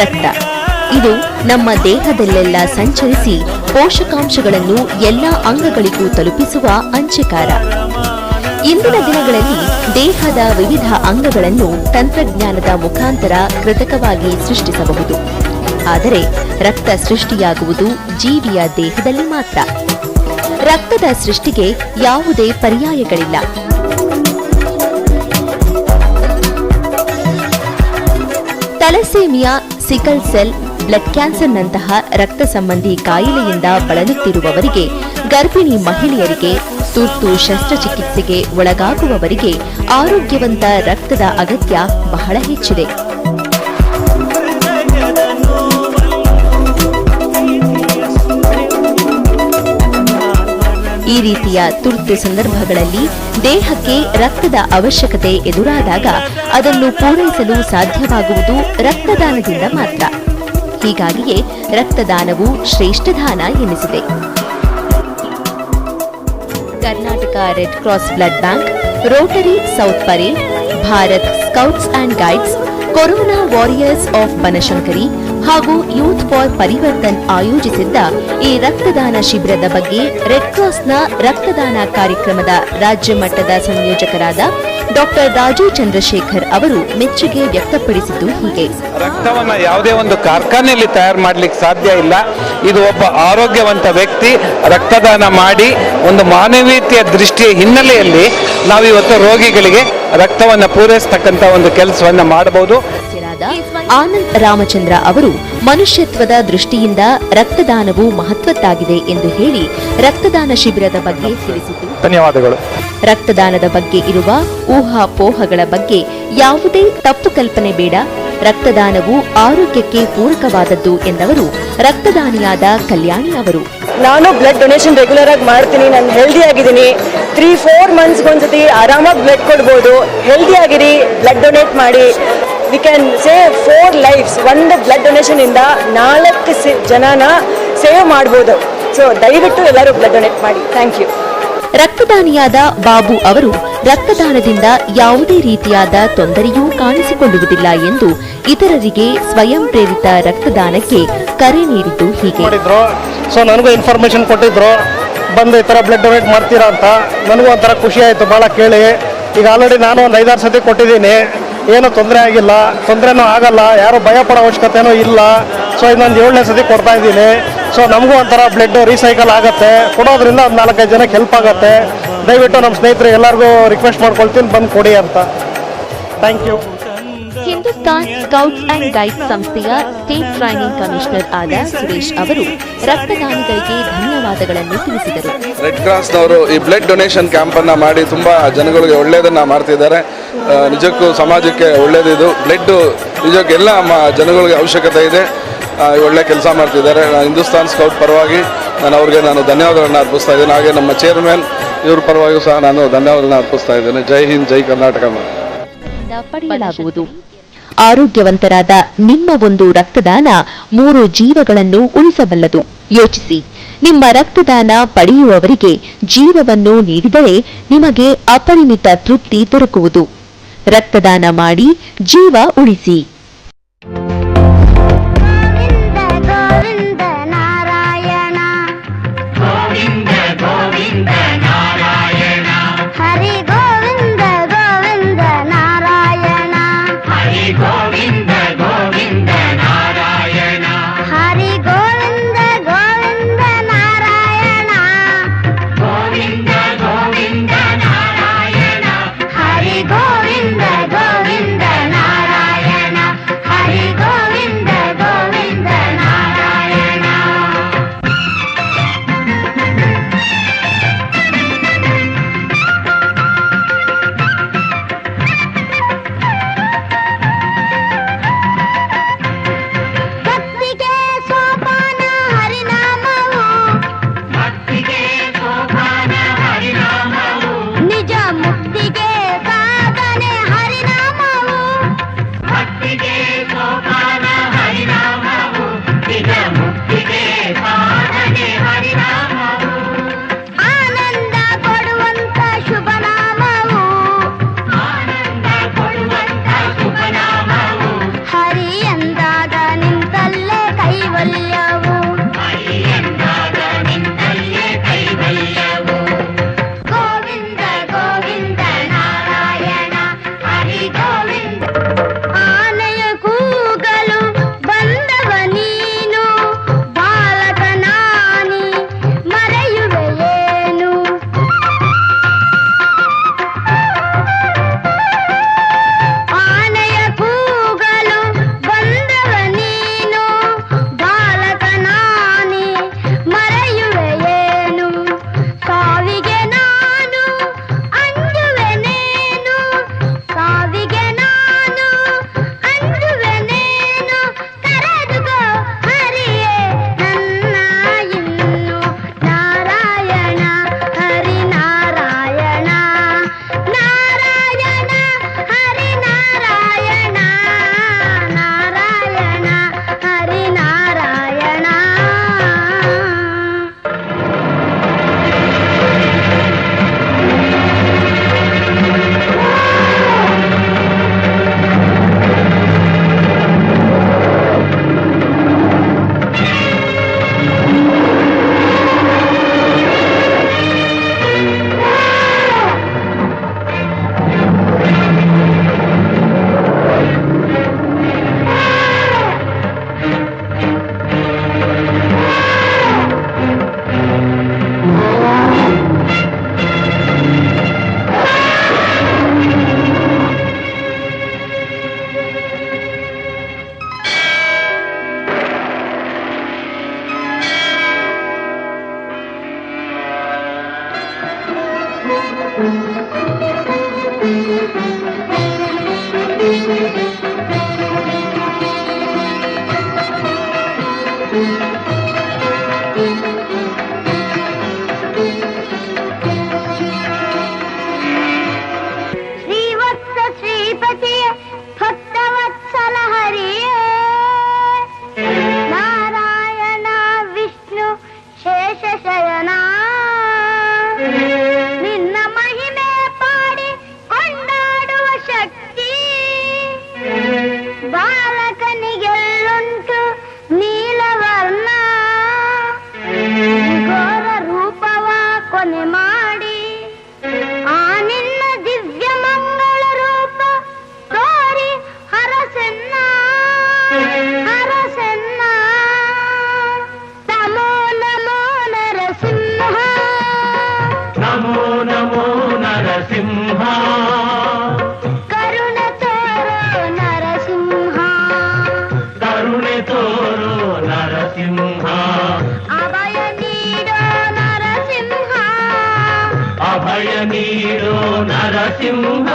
ರಕ್ತ ಇದು ನಮ್ಮ ದೇಹದಲ್ಲೆಲ್ಲ ಸಂಚರಿಸಿ ಪೋಷಕಾಂಶಗಳನ್ನು ಎಲ್ಲ ಅಂಗಗಳಿಗೂ ತಲುಪಿಸುವ ಅಂಚೆಕಾರ. ಇಂದಿನ ದಿನಗಳಲ್ಲಿ ದೇಹದ ವಿವಿಧ ಅಂಗಗಳನ್ನು ತಂತ್ರಜ್ಞಾನದ ಮುಖಾಂತರ ಕೃತಕವಾಗಿ ಸೃಷ್ಟಿಸಬಹುದು. ಆದರೆ ರಕ್ತ ಸೃಷ್ಟಿಯಾಗುವುದು ಜೀವಿಯ ದೇಹದಲ್ಲಿ ಮಾತ್ರ. ರಕ್ತದ ಸೃಷ್ಟಿಗೆ ಯಾವುದೇ ಪರ್ಯಾಯಗಳಿಲ್ಲ. ಥಲಸೇಮಿಯಾ, ಸಿಕಲ್ ಸೆಲ್, ಬ್ಲಡ್ ಕ್ಯಾನ್ಸರ್ನಂತಹ ರಕ್ತ ಸಂಬಂಧಿ ಕಾಯಿಲೆಯಿಂದ ಬಳಲುತ್ತಿರುವವರಿಗೆ, ಗರ್ಭಿಣಿ ಮಹಿಳೆಯರಿಗೆ, ತುರ್ತು ಶಸ್ತ್ರಚಿಕಿತ್ಸೆಗೆ ಒಳಗಾಗುವವರಿಗೆ ಆರೋಗ್ಯವಂತ ರಕ್ತದ ಅಗತ್ಯ ಬಹಳ ಹೆಚ್ಚಿದೆ. ಈ ರೀತಿಯ ತುರ್ತು ಸಂದರ್ಭಗಳಲ್ಲಿ ದೇಹಕ್ಕೆ ರಕ್ತದ ಅವಶ್ಯಕತೆ ಎದುರಾದಾಗ ಅದನ್ನು ಪೂರೈಸಲು ಸಾಧ್ಯವಾಗುವುದು ರಕ್ತದಾನದಿಂದ ಮಾತ್ರ. ಹೀಗಾಗಿಯೇ ರಕ್ತದಾನವು ಶ್ರೇಷ್ಠ ದಾನ ಎನಿಸಿದೆ. Karnataka red cross blood bank, Rotary south parade, Bharat scouts and guides, corona warriors of Banashankari ಹಾಗೂ ಯೂತ್ ಫಾರ್ ಪರಿವರ್ತನ್ ಆಯೋಜಿಸಿದ್ದ ಈ ರಕ್ತದಾನ ಶಿಬಿರದ ಬಗ್ಗೆ ರೆಡ್ ಕ್ರಾಸ್ನ ರಕ್ತದಾನ ಕಾರ್ಯಕ್ರಮದ ರಾಜ್ಯ ಮಟ್ಟದ ಸಂಯೋಜಕರಾದ ಡಾಕ್ಟರ್ ರಾಜು ಚಂದ್ರಶೇಖರ್ ಅವರು ಮೆಚ್ಚುಗೆ ವ್ಯಕ್ತಪಡಿಸಿದ್ದು ಹೀಗೆ. ರಕ್ತವನ್ನ ಯಾವುದೇ ಒಂದು ಕಾರ್ಖಾನೆಯಲ್ಲಿ ತಯಾರು ಮಾಡ್ಲಿಕ್ಕೆ ಸಾಧ್ಯ ಇಲ್ಲ. ಇದು ಒಬ್ಬ ಆರೋಗ್ಯವಂತ ವ್ಯಕ್ತಿ ರಕ್ತದಾನ ಮಾಡಿ ಒಂದು ಮಾನವೀಯತೆಯ ದೃಷ್ಟಿಯ ಹಿನ್ನೆಲೆಯಲ್ಲಿ ನಾವು ಇವತ್ತು ರೋಗಿಗಳಿಗೆ ರಕ್ತವನ್ನ ಪೂರೈಸತಕ್ಕಂತ ಒಂದು ಕೆಲಸವನ್ನ ಮಾಡಬಹುದು. ಆನಂದ್ ರಾಮಚಂದ್ರ ಅವರು ಮನುಷ್ಯತ್ವದ ದೃಷ್ಟಿಯಿಂದ ರಕ್ತದಾನವು ಮಹತ್ವದ್ದಾಗಿದೆ ಎಂದು ಹೇಳಿ ರಕ್ತದಾನ ಶಿಬಿರದ ಬಗ್ಗೆ ತಿಳಿಸಿತು. ಧನ್ಯವಾದಗಳು. ರಕ್ತದಾನದ ಬಗ್ಗೆ ಇರುವ ಊಹಾಪೋಹಗಳ ಬಗ್ಗೆ ಯಾವುದೇ ತಪ್ಪು ಕಲ್ಪನೆ ಬೇಡ. ರಕ್ತದಾನವು ಆರೋಗ್ಯಕ್ಕೆ ಪೂರಕವಾದದ್ದು ಎಂದವರು ರಕ್ತದಾನಿಯಾದ ಕಲ್ಯಾಣಿ ಅವರು. ನಾನು ಬ್ಲಡ್ ಡೊನೇಷನ್ ರೆಗ್ಯುಲರ್ ಆಗಿ ಮಾಡ್ತೀನಿ. ನಾನು ಹೆಲ್ದಿ ಆಗಿದ್ದೀನಿ. 3-4 ಮಂತ್ಸ್ಗೆ ಒಂದ್ಸತಿ ಆರಾಮಾಗಿ ಬ್ಲಡ್ ಕೊಡ್ಬೋದು. ಹೆಲ್ದಿ ಆಗಿರಿ, ಬ್ಲಡ್ ಡೊನೇಟ್ ಮಾಡಿ. We can save 4 lives. ಒಂದು ಬ್ಲಡ್ ಡೊನೇಷನ್ ಇಂದ 4 ಜನನ ಸೇವ್ ಮಾಡ್ಬೋದು. ಸೊ ದಯವಿಟ್ಟು ಎಲ್ಲರೂ ಬ್ಲಡ್ ಡೊನೇಟ್ ಮಾಡಿ. Thank you. ರಕ್ತದಾನಿಯಾದ ಬಾಬು ಅವರು ರಕ್ತದಾನದಿಂದ ಯಾವುದೇ ರೀತಿಯಾದ ತೊಂದರೆಯೂ ಕಾಣಿಸಿಕೊಳ್ಳುವುದಿಲ್ಲ ಎಂದು ಇತರರಿಗೆ ಸ್ವಯಂ ಪ್ರೇರಿತ ರಕ್ತದಾನಕ್ಕೆ ಕರೆ ನೀಡಿದ್ದು ಹೀಗೆ. ಸೊ ನನಗೂ ಇನ್ಫಾರ್ಮೇಶನ್ ಕೊಟ್ಟಿದ್ರು, ಬಂದು ಈ ಥರ ಬ್ಲಡ್ ಡೊನೇಟ್ ಮಾಡ್ತೀರಾ ಅಂತ. ನನಗೂ ಒಂಥರ ಖುಷಿ ಆಯಿತು ಭಾಳ ಕೇಳಿ. ಈಗ ಆಲ್ರೆಡಿ ನಾನು ಒಂದು 5-6 ಸತಿ ಕೊಟ್ಟಿದ್ದೀನಿ. ಏನೂ ತೊಂದರೆ ಆಗಿಲ್ಲ, ತೊಂದರೆನೂ ಆಗಲ್ಲ, ಯಾರು ಭಯ ಪಡೋ ಅವಶ್ಯಕತೆನೂ ಇಲ್ಲ. ಸೊ ಇನ್ನೊಂದು 7ನೇ ಸತಿ ಕೊಡ್ತಾ ಇದ್ದೀನಿ. ಸೊ ನಮಗೂ ಒಂಥರ ಬ್ಲಡ್ ರೀಸೈಕಲ್ ಆಗುತ್ತೆ. ಕೊಡೋದ್ರಿಂದ ಒಂದು 4-5 ಜನಕ್ಕೆ ಹೆಲ್ಪ್ ಆಗುತ್ತೆ. ದಯವಿಟ್ಟು ನಮ್ಮ ಸ್ನೇಹಿತರು ಎಲ್ಲರಿಗೂ ರಿಕ್ವೆಸ್ಟ್ ಮಾಡ್ಕೊಳ್ತೀನಿ, ಬಂದು ಕೊಡಿ ಅಂತ. Thank you. Hindustan scouts and guides ಸಂಸ್ಥೆಯ ಸ್ಟೇಟ್ ಟ್ರೈನಿಂಗ್ ಕಮಿಷನರ್ ಆದ ಸುರೇಶ್ ಅವರು ರಕ್ತದಾನಿಗಳಿಗೆ ಧನ್ಯವಾದಗಳನ್ನು ತಿಳಿಸಿದರು. ರೆಡ್ ಕ್ರಾಸ್ನವರು ಈ ಬ್ಲಡ್ ಡೊನೇಷನ್ ಕ್ಯಾಂಪ್ ಅನ್ನ ಮಾಡಿ ತುಂಬಾ ಜನಗಳಿಗೆ ಒಳ್ಳೆಯದನ್ನ ಮಾಡ್ತಿದ್ದಾರೆ. ನಿಜಕ್ಕೂ ಸಮಾಜಕ್ಕೆ ಒಳ್ಳೆಯದಿದು. ಬ್ಲಡ್ ನಿಜಕ್ಕೂ ಎಲ್ಲ ಜನಗಳಿಗೆ ಅವಶ್ಯಕತೆ ಇದೆ. ಒಳ್ಳೆ ಕೆಲಸ ಮಾಡ್ತಿದ್ದಾರೆ. ಹಿಂದೂಸ್ತಾನ್ ಸ್ಕೌಟ್ ಪರವಾಗಿ ನಾನು ಧನ್ಯವಾದಗಳನ್ನು ಅರ್ಪಿಸ್ತಾ ಇದ್ದೇನೆ. ಹಾಗೆ ನಮ್ಮ ಚೇರ್ಮನ್ ಇವ್ರ ಪರವಾಗಿಯೂ ಸಹ ನಾನು ಧನ್ಯವಾದಗಳನ್ನು ಅರ್ಪಿಸ್ತಾ ಇದ್ದೇನೆ. ಜೈ ಹಿಂದ್, ಜೈ ಕರ್ನಾಟಕ. ಪಡೆಯಲಾಗುವುದು. ಆರೋಗ್ಯವಂತರಾದ ನಿಮ್ಮ ಒಂದು ರಕ್ತದಾನ 3 ಜೀವಗಳನ್ನು ಉಳಿಸಬಲ್ಲದು. ಯೋಚಿಸಿ, ನಿಮ್ಮ ರಕ್ತದಾನ ಪಡೆಯುವವರಿಗೆ ಜೀವವನ್ನು ನೀಡಿದರೆ ನಿಮಗೆ ಅಪರಿಮಿತ ತೃಪ್ತಿ ದೊರಕುವುದು. ರಕ್ತದಾನ ಮಾಡಿ, ಜೀವ ಉಳಿಸಿ. ಗೋವಿಂದ ಗೋವಿಂದ ನಾರಾಯಣ. ನರಸಿಂಹ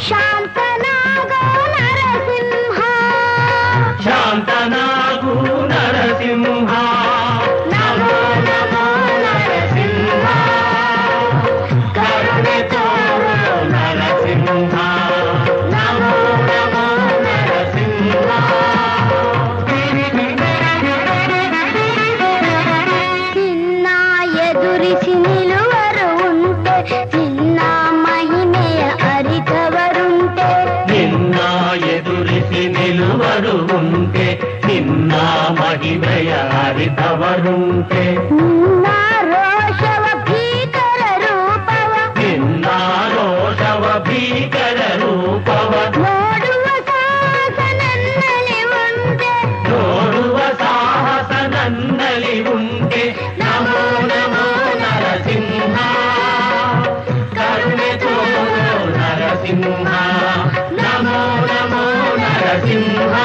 ಶಾಂತನಾಗೋ ನರಸಿಂಹ ಶಾಂತನಾಗು ನರಸಿಂಹ ನಮೋ ನಮೋ ನರಸಿಂಹ ಕರುಣೆ ತೋರು ನರಸಿಂಹ ನಮೋ ನಮೋ ನರಸಿಂಹ ನಿನ್ನ ಎದುರಿಸಿ ನಿಲ್ಲುವರು ಉಂಟೆ ನಿನ್ನ ಮಹಿಮೆಯ ಅರಿತವರುಂಟೆ ನಿನ್ನ ಎದುರಿಸಿ ನಿಲ್ಲುವರು ಉಂಟೆ ನಿನ್ನ ಮಹಿಮೆಯ ಅರಿತವರುಂಟೆ ನಿನ್ನ ರೋಷವ ಭೀಕರ ರೂಪವ ನಿನ್ನ ರೋಷವ ಭೀಕರ ರೂಪವ ನೋಡುವ ಸಾಹಸ ನನ್ನಲ್ಲಿ ಉಂಟೆ ನೋಡುವ ಸಾಹಸ ನನ್ನಲ್ಲಿ ಉಂಟೆ ನಮೋ ನಮೋ ನರಸಿಂಹ ಕರುಣೆ ತೋರು ನರಸಿಂಹ ನಮೋ ನಮೋ ನರಸಿಂಹ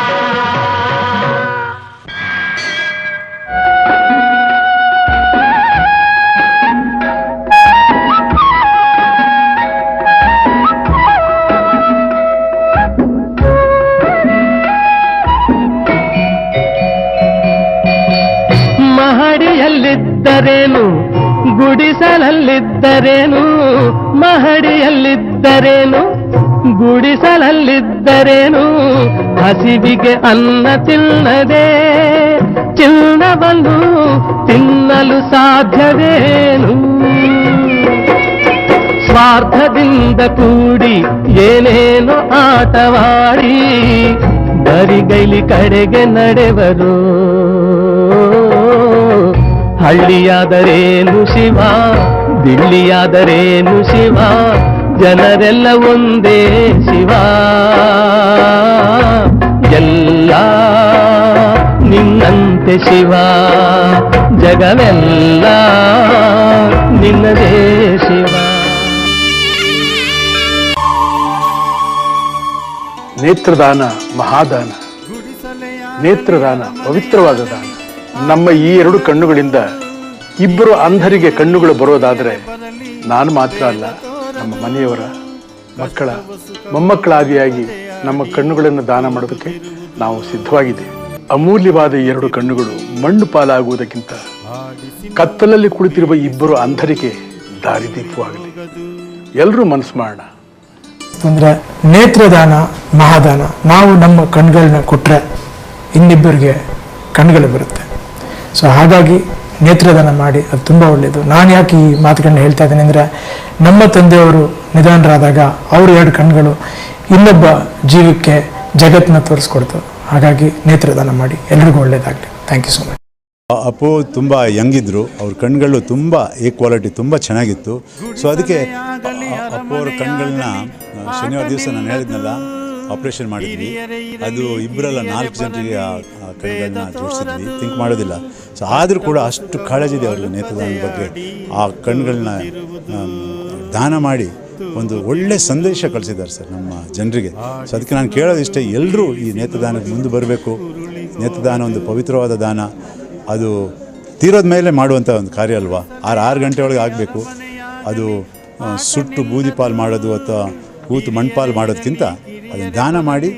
ಮಹಡಿಯಲ್ಲಿದ್ದರೇನು ಗುಡಿಸಲಲ್ಲಿದ್ದರೇನು ಮಹಡಿಯಲ್ಲಿದ್ದರೇನು ಗುಡಿಸಲಲ್ಲಿದ್ದರೇನು ಹಸಿವಿಗೆ ಅನ್ನ ತಿನ್ನದೆ ಚಿನ್ನವನ್ನು ತಿನ್ನಲು ಸಾಧ್ಯವೇನು ಸ್ವಾರ್ಥದಿಂದ ಕೂಡಿ ಏನೇನೋ ಆಟವಾಡಿ ಬರಿಗೈಲಿ ಕಡೆಗೆ ನಡೆವರು ಹಳ್ಳಿಯಾದರೇನು ಶಿವ ದಿಳ್ಳಿಯಾದರೇನು ಶಿವ ಜನರೆಲ್ಲ ಒಂದೇ ಶಿವ ಎಲ್ಲ ನಿನ್ನಂತೆ ಶಿವ ಜಗವೆಲ್ಲ ನಿನ್ನದೇ ಶಿವ. ನೇತ್ರದಾನ ಮಹಾದಾನ, ನೇತ್ರದಾನ ಪವಿತ್ರವಾದ ದಾನ. ನಮ್ಮ ಈ ಎರಡು ಕಣ್ಣುಗಳಿಂದ ಇಬ್ಬರು ಅಂಧರಿಗೆ ಕಣ್ಣುಗಳು ಬರೋದಾದರೆ ನಾನು ಮಾತ್ರ ಅಲ್ಲ, ನಮ್ಮ ಮನೆಯವರ ಮಕ್ಕಳ ಮೊಮ್ಮಕ್ಕಳಾದಿಯಾಗಿ ನಮ್ಮ ಕಣ್ಣುಗಳನ್ನು ದಾನ ಮಾಡೋದಕ್ಕೆ ನಾವು ಸಿದ್ಧವಾಗಿದ್ದೇವೆ. ಅಮೂಲ್ಯವಾದ ಈ ಎರಡು ಕಣ್ಣುಗಳು ಮಣ್ಣು ಪಾಲಾಗುವುದಕ್ಕಿಂತ ಕತ್ತಲಲ್ಲಿ ಕುಳಿತಿರುವ ಇಬ್ಬರು ಅಂಧರಿಗೆ ದಾರಿದೀಪವಾಗಲಿ. ಎಲ್ಲರೂ ಮನಸ್ಸು ಮಾಡೋಣ. ಅಂದರೆ ನೇತ್ರದಾನ ಮಹಾದಾನ. ನಾವು ನಮ್ಮ ಕಣ್ಗಳನ್ನ ಕೊಟ್ಟರೆ ಇನ್ನಿಬ್ಬರಿಗೆ ಕಣ್ಗಳು ಬರುತ್ತೆ. ಸೊ ಹಾಗಾಗಿ ನೇತ್ರದಾನ ಮಾಡಿ, ಅದು ತುಂಬ ಒಳ್ಳೆಯದು. ನಾನು ಯಾಕೆ ಈ ಮಾತುಗಳನ್ನ ಹೇಳ್ತಾ ಇದ್ದೇನೆ ಅಂದರೆ, ನಮ್ಮ ತಂದೆಯವರು ನಿಧನರಾದಾಗ ಅವ್ರ ಎರಡು ಕಣ್ಗಳು ಇನ್ನೊಬ್ಬ ಜೀವಕ್ಕೆ ಜಗತ್ತನ್ನ ತೋರಿಸ್ಕೊಡ್ತು. ಹಾಗಾಗಿ ನೇತ್ರದಾನ ಮಾಡಿ, ಎಲ್ರಿಗೂ ಒಳ್ಳೆಯದಾಗಲಿ. Thank you so much. Appu ತುಂಬ ಯಂಗಿದ್ರು, ಅವ್ರ ಕಣ್ಗಳು ತುಂಬ ಕ್ವಾಲಿಟಿ ತುಂಬ ಚೆನ್ನಾಗಿತ್ತು. ಸೊ ಅದಕ್ಕೆ ಅಪ್ಪು ಅವ್ರ ಕಣ್ಗಳನ್ನ ಶನಿವಾರ ದಿವಸ ನಾನು ಹೇಳಿದ್ನಲ್ಲ ಆಪ್ರೇಷನ್ ಮಾಡಿದ್ವಿ. ಅದು ಇಬ್ಬರಲ್ಲ 4 ಜನರಿಗೆ ಆ ಕಣ್ಗಳನ್ನ ಜೋಡಿಸಿದ್ವಿ, ಥಿಂಕ್ ಮಾಡೋದಿಲ್ಲ. ಸೊ ಆದರೂ ಕೂಡ ಅಷ್ಟು ಕಾಳಜಿ ಇದೆ ಅವ್ರಿಗೆ ನೇತ್ರದಾನದ ಬಗ್ಗೆ. ಆ ಕಣ್ಗಳನ್ನ ದಾನ ಮಾಡಿ ಒಂದು ಒಳ್ಳೆ ಸಂದೇಶ ಕಳಿಸಿದ್ದಾರೆ ಸರ್ ನಮ್ಮ ಜನರಿಗೆ. ಸೊ ಅದಕ್ಕೆ ನಾನು ಕೇಳೋದಿಷ್ಟೇ, ಎಲ್ಲರೂ ಈ ನೇತ್ರದಾನಕ್ಕೆ ಮುಂದೆ ಬರಬೇಕು. ನೇತ್ರದಾನ ಒಂದು ಪವಿತ್ರವಾದ ದಾನ. ಅದು ತೀರೋದ ಮೇಲೆ ಮಾಡುವಂಥ ಒಂದು ಕಾರ್ಯ ಅಲ್ವಾ. 6 ಗಂಟೆ ಒಳಗೆ ಆಗಬೇಕು. ಅದು ಸುಟ್ಟು ಬೂದಿ ಪಾಲು ಮಾಡೋದು ಅಥವಾ ಕೂತು ಮಣ್ಪಾಲು ಮಾಡೋದಕ್ಕಿಂತ ಅದನ್ನು ದಾನ ಮಾಡಿ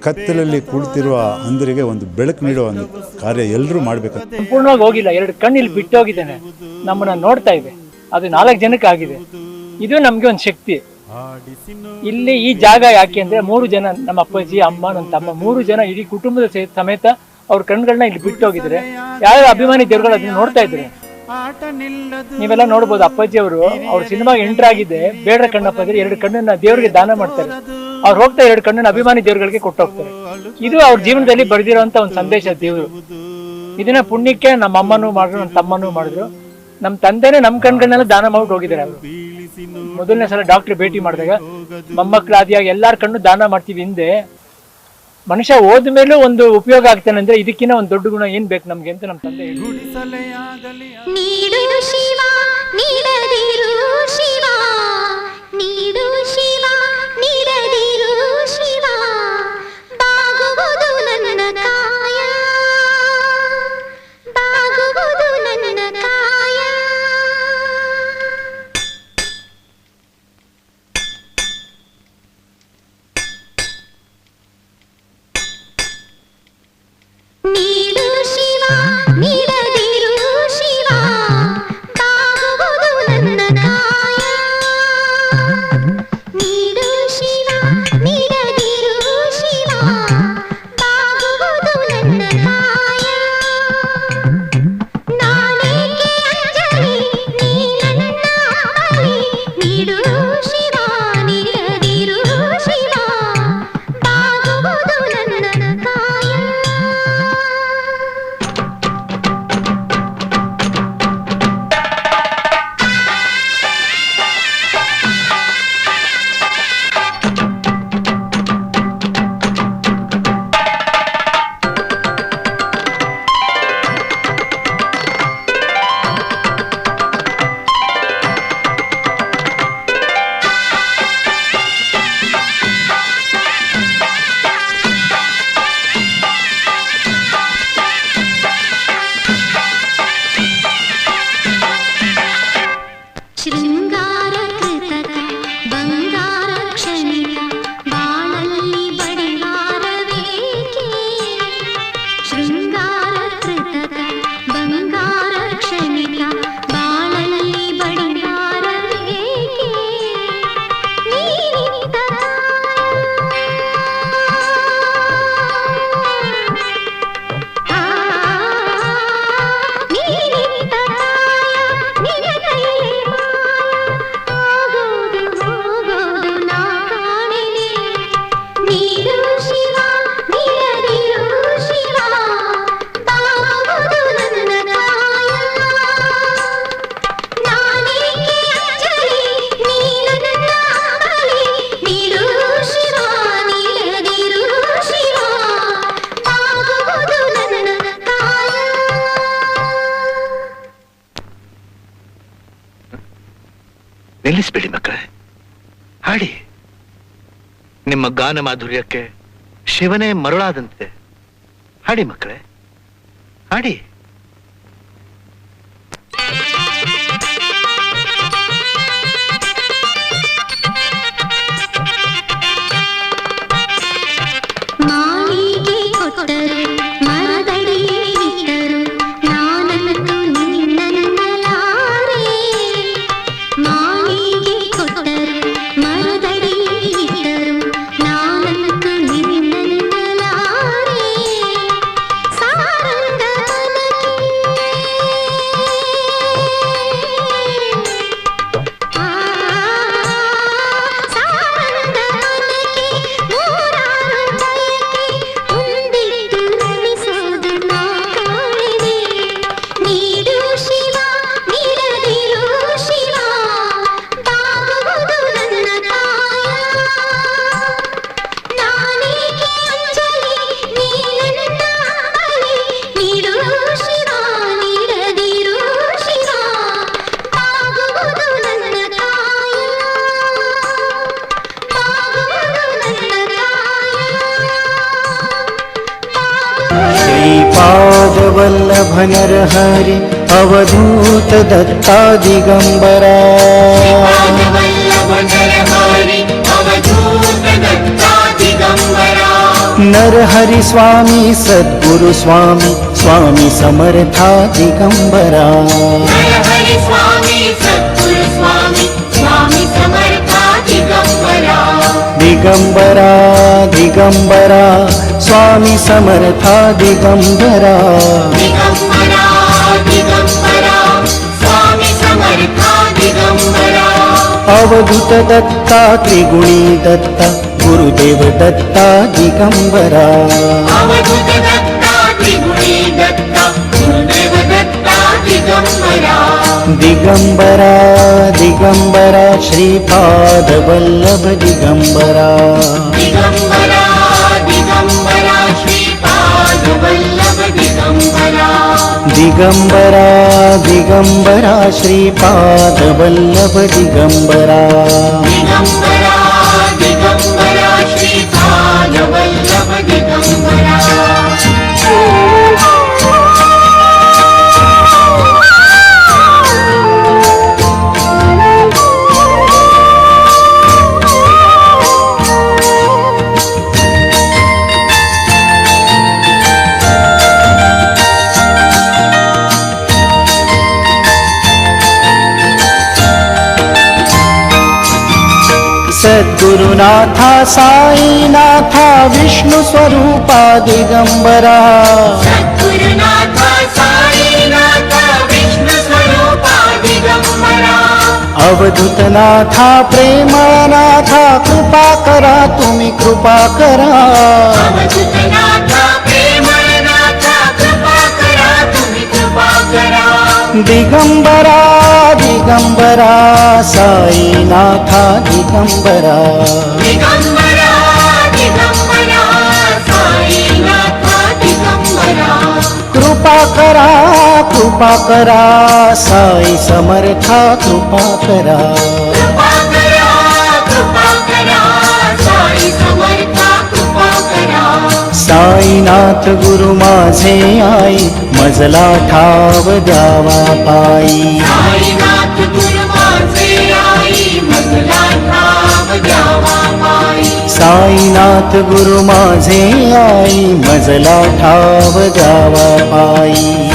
ಕತ್ತಲಲ್ಲಿ ಕುಳಿತಿರುವ ಅಂಧರಿಗೆ ಒಂದು ಬೆಳಕು ನೀಡುವ ಒಂದು ಕಾರ್ಯ ಎಲ್ಲರೂ ಮಾಡಬೇಕು. ಸಂಪೂರ್ಣವಾಗಿ ಹೋಗಿಲ್ಲ, 2 ಕಣ್ಣು ಇಲ್ಲಿ ಬಿಟ್ಟು ಹೋಗಿದ್ದೇನೆ, ನಮ್ಮನ್ನ ನೋಡ್ತಾ ಇದೆ. ಅದು 4 ಜನಕ್ಕೆ ಆಗಿದೆ. ಇದು ನಮ್ಗೆ ಒಂದು ಶಕ್ತಿ. ಇಲ್ಲಿ ಈ ಜಾಗ ಯಾಕೆ ಅಂದ್ರೆ 3 ಜನ, ನಮ್ಮ ಅಪ್ಪಾಜಿ, ಅಮ್ಮ, ನನ್ನ ತಮ್ಮ, 3 ಜನ ಇಡೀ ಕುಟುಂಬದ ಸಮೇತ ಅವ್ರ ಕಣ್ಗಳನ್ನ ಇಲ್ಲಿ ಬಿಟ್ಟು ಹೋಗಿದ್ರೆ ಯಾವ್ಯಾವ ಅಭಿಮಾನಿ ದೇವ್ರುಗಳು ಅದನ್ನ ನೋಡ್ತಾ ಇದ್ರೆ ನೀವೆಲ್ಲ ನೋಡ್ಬೋದು. ಅಪ್ಪಾಜಿ ಅವರು ಅವ್ರ ಸಿನಿಮಾಗೆ ಎಂಟರ್ ಆಗಿದೆ, ಬೇಡ್ರ ಕಣ್ಣಪ್ಪ ಅಂದ್ರೆ 2 ಕಣ್ಣನ್ನ ದೇವ್ರಿಗೆ ದಾನ ಮಾಡ್ತಾರೆ. ಅವ್ರು ಹೋಗ್ತಾ 2 ಕಣ್ಣನ್ನ ಅಭಿಮಾನಿ ದೇವ್ರುಗಳಿಗೆ ಕೊಟ್ಟು ಹೋಗ್ತಾರೆ. ಇದು ಅವ್ರ ಜೀವನದಲ್ಲಿ ಬರೆದಿರುವಂತ ಒಂದು ಸಂದೇಶ ದೇವ್ರು. ಇದನ್ನ ಪುಣ್ಯಕ್ಕೆ ನಮ್ಮ ಅಮ್ಮನೂ ಮಾಡಿದ್ರು, ನನ್ನ ತಮ್ಮನೂ ಮಾಡಿದ್ರು. ನಮ್ಮ ತಂದೆನೇ ನಮ್ಮ ಕಣ್ಗಳನ್ನೆಲ್ಲ ದಾನ ಮಾಡ್ಬಿಟ್ಟು ಹೋಗಿದ್ದಾರೆ. ಅವರು ಮೊದಲನೇ ಸಲ ಡಾಕ್ಟರ್ ಭೇಟಿ ಮಾಡಿದಾಗ ಮೊಮ್ಮಕ್ಕಳಾದಿಯಾಗಿ ಎಲ್ಲಾರ ಕಣ್ಣು ದಾನ ಮಾಡ್ತೀವಿ. ಹಿಂದೆ ಮನುಷ್ಯ ಹೋದ ಮೇಲೂ ಒಂದು ಉಪಯೋಗ ಆಗ್ತಾನೆ ಅಂದ್ರೆ ಇದಕ್ಕಿಂತ ಒಂದು ದೊಡ್ಡ ಗುಣ ಏನ್ ಬೇಕು ನಮ್ಗೆ ಅಂತ ನಮ್ಮ ತಂದೆ ನೀಡು ಶಿವ ನೀಡದಿರು ಶಿವ, ನೀಡು ಶಿವ ನೀಡದಿರು ಶಿವ, ಬಾಗುವುದು ನನ್ನ ಕಾಯ, ಬಾಗುವುದು ನನ್ನ ಕಾಯ. ನಿಲ್ಲಿಸ್ಬೇಡಿ ಮಕ್ಕಳೇ, ಹಾಡಿ. ನಿಮ್ಮ ಗಾನ ಮಾಧುರ್ಯಕ್ಕೆ ಶಿವನೇ ಮರುಳಾದಂತೆ. ಹಾಡಿ ಮಕ್ಕಳೇ, ಹಾಡಿ. ಮಾಳಿಗೆ ಕೊಟ್ಟರು ಮರದಡಿ ಇಟ್ಟರು ನಾನಂತೂ ನಿನ್ನನ್ನಲಾರೆ. ಮಾಳಿಗೆ ಕೊಟ್ಟರು ಮರದಡಿ ಇಟ್ಟರು ನಾನಂತೂ ನಿನ್ನನ್ನಲಾರೆ. ಸಾರಂಗ श्रीपादवल्लभ नरहरि अवधूत दत्ता दिगंबरा. नरहरि स्वामी सद्गुरु स्वामी स्वामी समर्था दिगंबरा. दिगंबरा दिगंबरा स्वामी समर्था दिगंबरा. अवधूत दत्ता त्रिगुणी दत्ता गुरुदेव दत्ता दिगंबरा. दिगंबरा दिगंबरा श्रीपाद वल्लभ दिगंबरा. दिगंबरा दिगंबरा श्रीपाद वल्लभ दिगंबरा. सद्गुरुनाथा साईनाथा विष्णु स्वरूपा दिगंबरा. अवधूतनाथा प्रेमनाथा कृपा करा तुम्ही कृपा करा. दिगंबरा दिगंबरा साईनाथा दिगंबरा. कृपा करा साई समर्था कृपा करा. साईनाथ गुरु माझे आई मजला ठाव द्यावा पायी. साईनाथ गुरु माझे आई मजला ठाव द्यावा पायी.